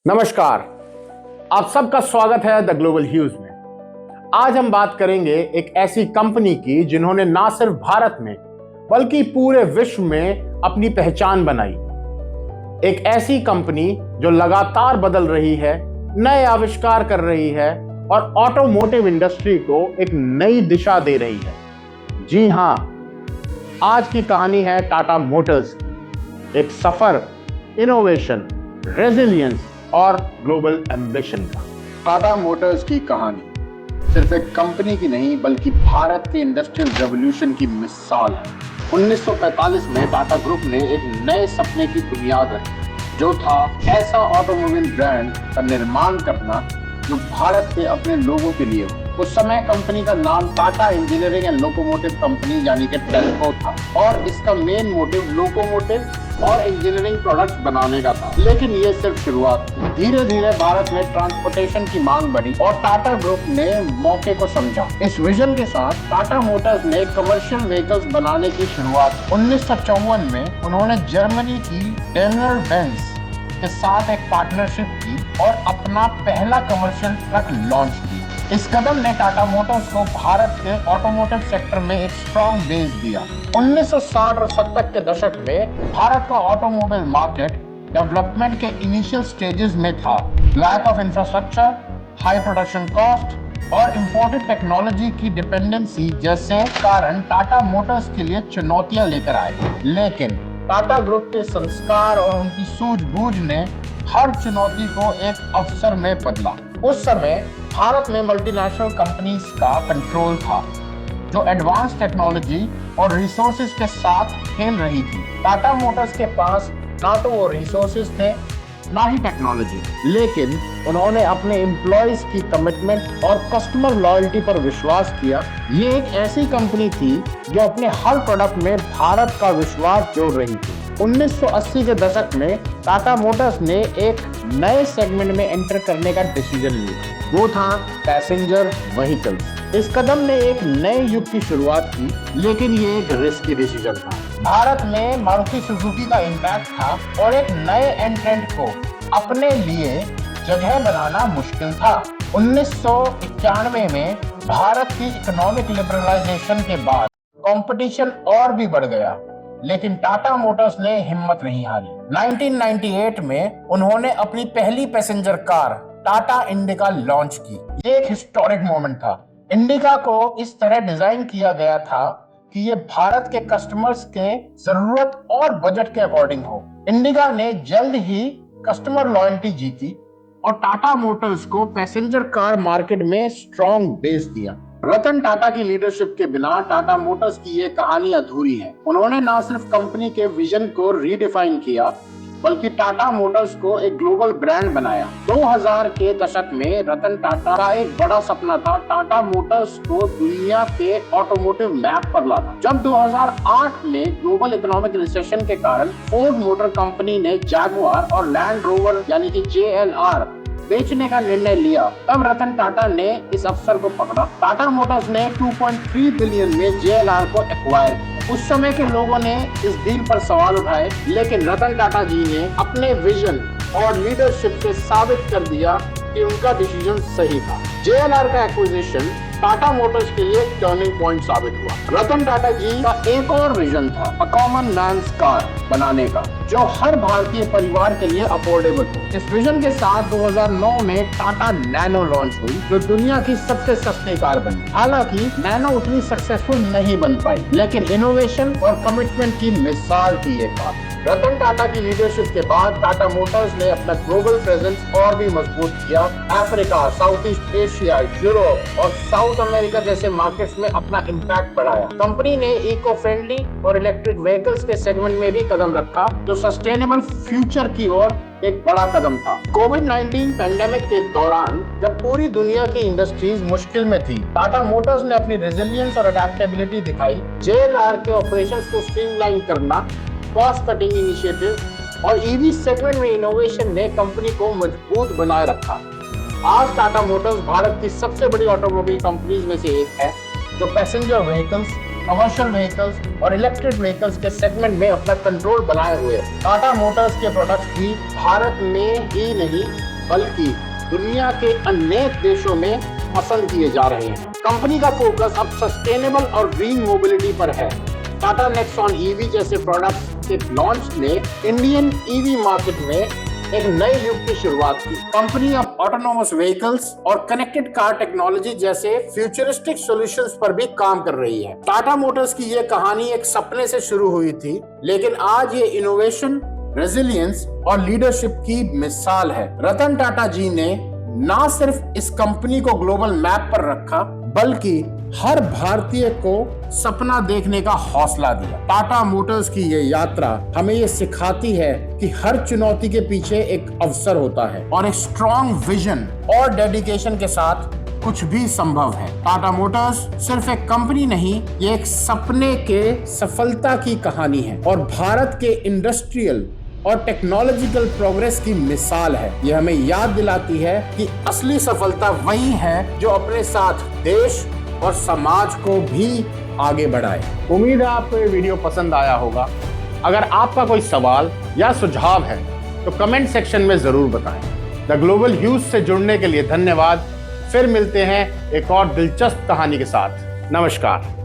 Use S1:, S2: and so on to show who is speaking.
S1: नमस्कार। आप सबका स्वागत है द ग्लोबल ह्यूज में। आज हम बात करेंगे एक ऐसी कंपनी की जिन्होंने ना सिर्फ भारत में बल्कि पूरे विश्व में अपनी पहचान बनाई। एक ऐसी कंपनी जो लगातार बदल रही है, नए आविष्कार कर रही है और ऑटोमोटिव इंडस्ट्री को एक नई दिशा दे रही है। जी हां, आज की कहानी है टाटा मोटर्स की। एक सफर, इनोवेशन, रेजिलियंस और ग्लोबल एम्बिशन का।
S2: टाटा मोटर्स की कहानी सिर्फ एक कंपनी की नहीं बल्कि भारत के इंडस्ट्रियल रेवोल्यूशन की मिसाल है। 1945 में टाटा ग्रुप ने एक नए सपने की बुनियाद रखी, जो था ऐसा ऑटोमोबाइल ब्रांड का निर्माण करना जो भारत के अपने लोगों के लिए हो। उस समय कंपनी का नाम Tata engineering and locomotive company यानी कि टेल्को था और इसका मेन मोटिव लोकोमोटिव और इंजीनियरिंग प्रोडक्ट्स बनाने का था। लेकिन ये सिर्फ शुरुआत थी। धीरे धीरे भारत में ट्रांसपोर्टेशन की मांग बढ़ी और टाटा ग्रुप ने मौके को समझा। इस विजन के साथ टाटा मोटर्स ने कमर्शियल व्हीकल्स बनाने की शुरुआत 1954 में उन्होंने जर्मनी की डेमलर बेंज के साथ एक पार्टनरशिप की और अपना पहला कमर्शियल ट्रक लॉन्च किया। इस कदम ने टाटा मोटर्स को भारत के ऑटोमोटिव सेक्टर में एक स्ट्रॉन्ग बेस दिया। 1960 और 70 के दशक में भारत का ऑटोमोबाइल मार्केट डेवलपमेंट के इनिशियल स्टेजेस में था। Lack of infrastructure, high production cost और इंपोर्टेड टेक्नोलॉजी की डिपेंडेंसी जैसे कारण टाटा मोटर्स के लिए चुनौतियां लेकर आए। लेकिन टाटा ग्रुप के संस्कार और उनकी सूझबूझ ने हर चुनौती को एक अवसर में बदला। उस समय भारत में मल्टीनेशनल कंपनीज का कंट्रोल था जो एडवांस टेक्नोलॉजी और रिसोर्सेज के साथ खेल रही थी। टाटा मोटर्स के पास ना तो वो रिसोर्सेज थे ना ही टेक्नोलॉजी, लेकिन उन्होंने अपने एम्प्लॉयज की कमिटमेंट और कस्टमर लॉयल्टी पर विश्वास किया। ये एक ऐसी कंपनी थी जो अपने हर प्रोडक्ट में भारत का विश्वास जोड़ रही थी। 1980 के दशक में टाटा मोटर्स ने एक नए सेगमेंट में एंटर करने का डिसीजन लिया। वो था पैसेंजर व्हीकल्स। इस कदम ने एक नए युग की शुरुआत की, लेकिन ये एक रिस्की डिसीजन था। भारत में मारुति सुजुकी का इम्पैक्ट था और एक नए एंट्रेंट को अपने लिए जगह बनाना मुश्किल था। 1991 में भारत की इकोनॉमिक लिबरलाइजेशन के बाद कंपटीशन और भी बढ़ गया, लेकिन टाटा मोटर्स ने हिम्मत नहीं हारी। 1998 में उन्होंने अपनी पहली passenger car Tata indica launch की। ये एक हिस्टोरिक मोमेंट था। इंडिका को इस तरह डिजाइन किया गया था कि ये भारत के कस्टमर्स के जरूरत और बजट के अकॉर्डिंग हो। इंडिका ने जल्द ही कस्टमर लॉयल्टी जीती और टाटा मोटर्स को पैसेंजर कार मार्केट में स्ट्रॉन्ग बेस दिया। रतन टाटा की लीडरशिप के बिना टाटा मोटर्स की ये कहानी अधूरी है। उन्होंने न सिर्फ कंपनी के विजन को रीडिफाइन किया बल्कि टाटा मोटर्स को एक ग्लोबल ब्रांड बनाया। 2000 के दशक में रतन टाटा का एक बड़ा सपना था टाटा मोटर्स को दुनिया के ऑटोमोटिव मैप पर लाना। जब 2008 में ग्लोबल इकोनॉमिक रिसेशन के कारण फोर्ड मोटर कंपनी ने जैगुआर और लैंड रोवर यानी कि JLR बेचने का निर्णय लिया, तब रतन टाटा ने इस अवसर को पकड़ा। टाटा मोटर्स ने 2.3 बिलियन में JLR को एक्वायर किया। उस समय के लोगों ने इस डील पर सवाल उठाए, लेकिन रतन टाटा जी ने अपने विजन और लीडरशिप से साबित कर दिया कि उनका डिसीजन सही था। JLR का एक्विजिशन टाटा मोटर्स के लिए टर्निंग पॉइंट साबित हुआ। रतन टाटा जी का एक और विजन था अ कॉमन मैन्स कार बनाने का, जो हर भारतीय परिवार के लिए अफोर्डेबल हो। इस विजन के साथ 2009 में टाटा नैनो लॉन्च हुई, जो दुनिया की सबसे सस्ती कार बनी। हालांकि नैनो उतनी सक्सेसफुल नहीं बन पाई, लेकिन इनोवेशन और कमिटमेंट की मिसाल थी ये कार। रतन टाटा की लीडरशिप के बाद टाटा मोटर्स ने अपना ग्लोबल प्रेजेंस और भी मजबूत किया। Africa, south east Asia, Europe और साउथ अमेरिका जैसे मार्केट्स में अपना इम्पैक्ट बढ़ाया। कंपनी ने इको फ्रेंडली और इलेक्ट्रिक व्हीकल्स के सेगमेंट में भी कदम रखा, जो सस्टेनेबल फ्यूचर की ओर एक बड़ा कदम था। कोविड-19 पैंडेमिक के दौरान जब पूरी दुनिया की इंडस्ट्रीज मुश्किल में थी, टाटा मोटर्स ने अपनी रेजिलियंस और अडेप्टेबिलिटी दिखाई। JLR के ऑपरेशंस को स्ट्रीमलाइन करना, कॉस्ट कटिंग इनिशिएटिव और EV सेगमेंट में इनोवेशन ने कंपनी को मजबूत बनाए रखा। आज टाटा मोटर्स भारत की सबसे बड़ी ऑटोमोबाइल कंपनीज में से एक है, जो पैसेंजर व्हीकल्स, कमर्शियल व्हीकल्स और इलेक्ट्रिक व्हीकल्स के सेगमेंट में अपना कंट्रोल बनाए हुए है। टाटा मोटर्स के प्रोडक्ट्स भी भारत में ही नहीं बल्कि दुनिया के अनेक देशों में पसंद किए जा रहे हैं। कंपनी का फोकस अब सस्टेनेबल और ग्रीन मोबिलिटी पर है। टाटा नेक्सॉन ईवी जैसे प्रोडक्ट्स के लॉन्च ने इंडियन ईवी मार्केट में एक नए युग की शुरुआत की। कंपनी अब ऑटोनोमस व्हीकल्स और कनेक्टेड कार टेक्नोलॉजी जैसे फ्यूचरिस्टिक सॉल्यूशंस पर भी काम कर रही है। टाटा मोटर्स की ये कहानी एक सपने से शुरू हुई थी, लेकिन आज ये इनोवेशन, रेजिलियंस और लीडरशिप की मिसाल है। रतन टाटा जी ने ना सिर्फ इस कंपनी को ग्लोबल मैप पर रखा, बल्कि हर भारतीय को सपना देखने का हौसला दिया। टाटा मोटर्स की ये यात्रा हमें ये सिखाती है कि हर चुनौती के पीछे एक अवसर होता है और एक स्ट्रॉन्ग विजन और डेडिकेशन के साथ कुछ भी संभव है। टाटा मोटर्स सिर्फ एक कंपनी नहीं, ये एक सपने के सफलता की कहानी है और भारत के इंडस्ट्रियल और टेक्नोलॉजिकल प्रोग्रेस की मिसाल है। यह हमें याद दिलाती है कि असली सफलता वही है जो अपने साथ देश और समाज को भी आगे बढ़ाए।
S1: उम्मीद है आपको ये वीडियो पसंद आया होगा। अगर आपका कोई सवाल या सुझाव है तो कमेंट सेक्शन में जरूर बताएं। द ग्लोबल ह्यूज से जुड़ने के लिए धन्यवाद। फिर मिलते हैं एक और दिलचस्प कहानी के साथ। नमस्कार।